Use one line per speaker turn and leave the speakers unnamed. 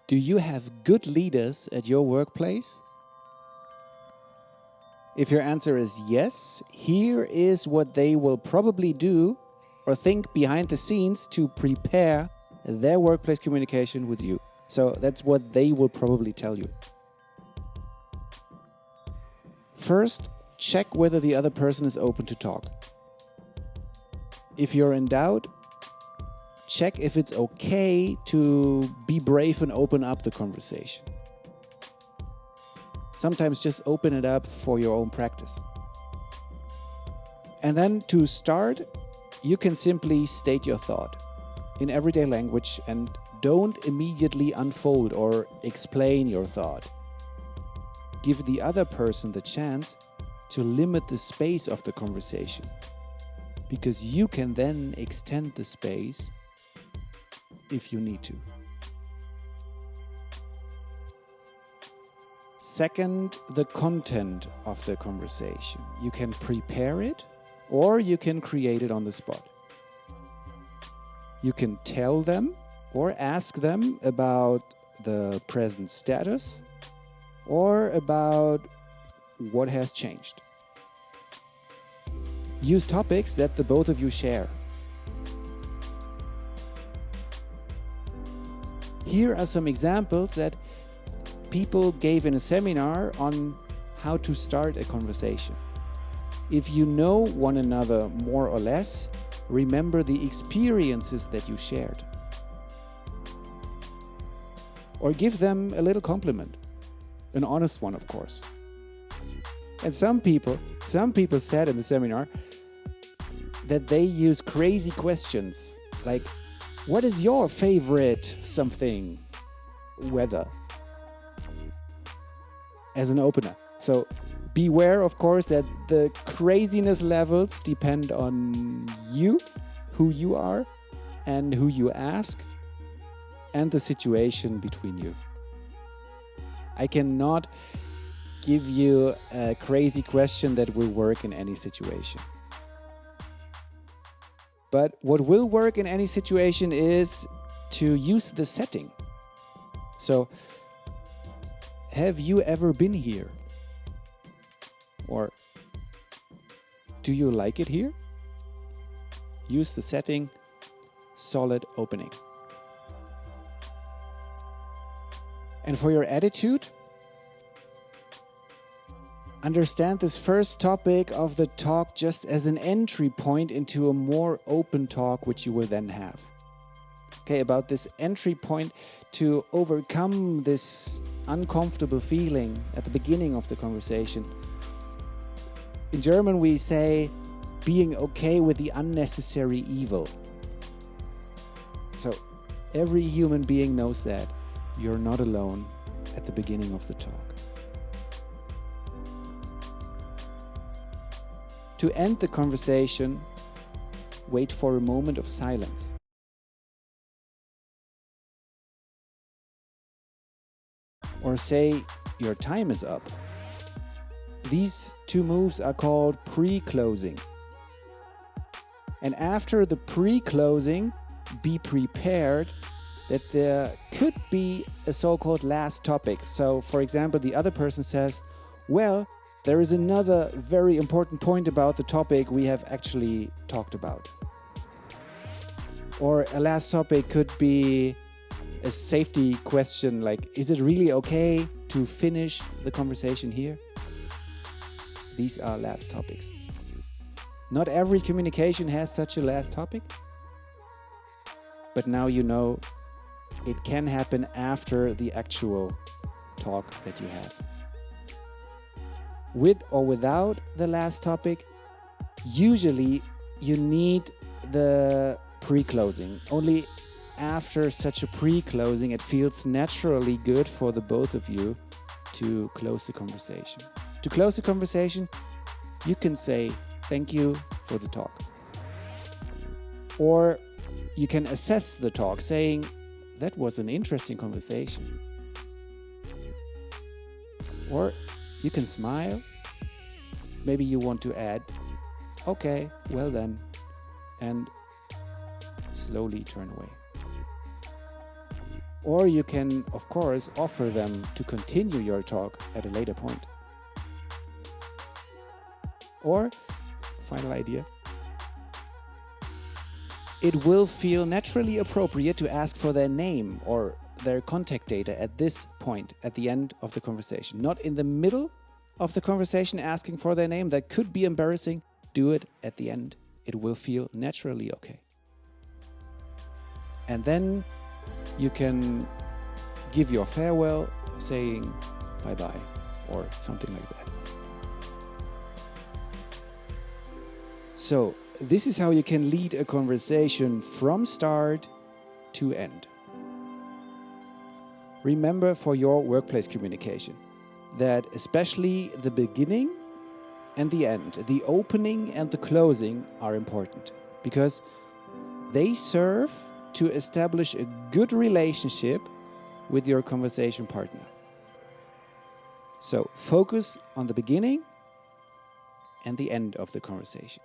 Do you have good leaders at your workplace? If your answer is yes, here is what they will probably do or think behind the scenes to prepare their workplace communication with you. So that's what they will probably tell you. First, check whether the other person is open to talk. If you're in doubt, check if it's okay to be brave and open up the conversation. Sometimes just open it up for your own practice. And then to start, you can simply state your thought in everyday language and don't immediately unfold or explain your thought. Give the other person the chance to limit the space of the conversation, because you can then extend the space if you need to. Second, the content of the conversation. You can prepare it or you can create it on the spot. You can tell them or ask them about the present status or about what has changed. Use topics that the both of you share. Here are some examples that people gave in a seminar on how to start a conversation. If you know one another more or less, remember the experiences that you shared. Or give them a little compliment. An honest one, of course. And some people said in the seminar that they use crazy questions like, what is your favorite something weather? As an opener. So beware, of course, that the craziness levels depend on you, who you are, and who you ask, and the situation between you. I cannot give you a crazy question that will work in any situation. But what will work in any situation is to use the setting. So, have you ever been here? Or do you like it here? Use the setting, solid opening. And for your attitude, understand this first topic of the talk just as an entry point into a more open talk, which you will then have. Okay, about this entry point to overcome this uncomfortable feeling at the beginning of the conversation. In German, we say being okay with the unnecessary evil. So every human being knows that you're not alone at the beginning of the talk. To end the conversation, wait for a moment of silence. Or say, your time is up. These two moves are called pre-closing. And after the pre-closing, be prepared that there could be a so-called last topic. So, for example, the other person says, well, there is another very important point about the topic we have actually talked about. Or a last topic could be a safety question like, is it really okay to finish the conversation here? These are last topics. Not every communication has such a last topic, but now you know it can happen after the actual talk that you have. With or without the last topic, usually you need the pre-closing. Only after such a pre-closing, it feels naturally good for the both of you to close the conversation. To close the conversation, you can say, thank you for the talk. Or you can assess the talk, saying, that was an interesting conversation. Or you can smile. Maybe you want to add, okay, well then, and slowly turn away. Or you can, of course, offer them to continue your talk at a later point. Or, final idea, it will feel naturally appropriate to ask for their name or their contact data at this point, at the end of the conversation. Not in the middle of the conversation asking for their name. That could be embarrassing. Do it at the end. It will feel naturally okay. And then you can give your farewell saying bye-bye or something like that. So, this is how you can lead a conversation from start to end. Remember for your workplace communication that especially the beginning and the end, the opening and the closing are important because they serve to establish a good relationship with your conversation partner. So focus on the beginning and the end of the conversation.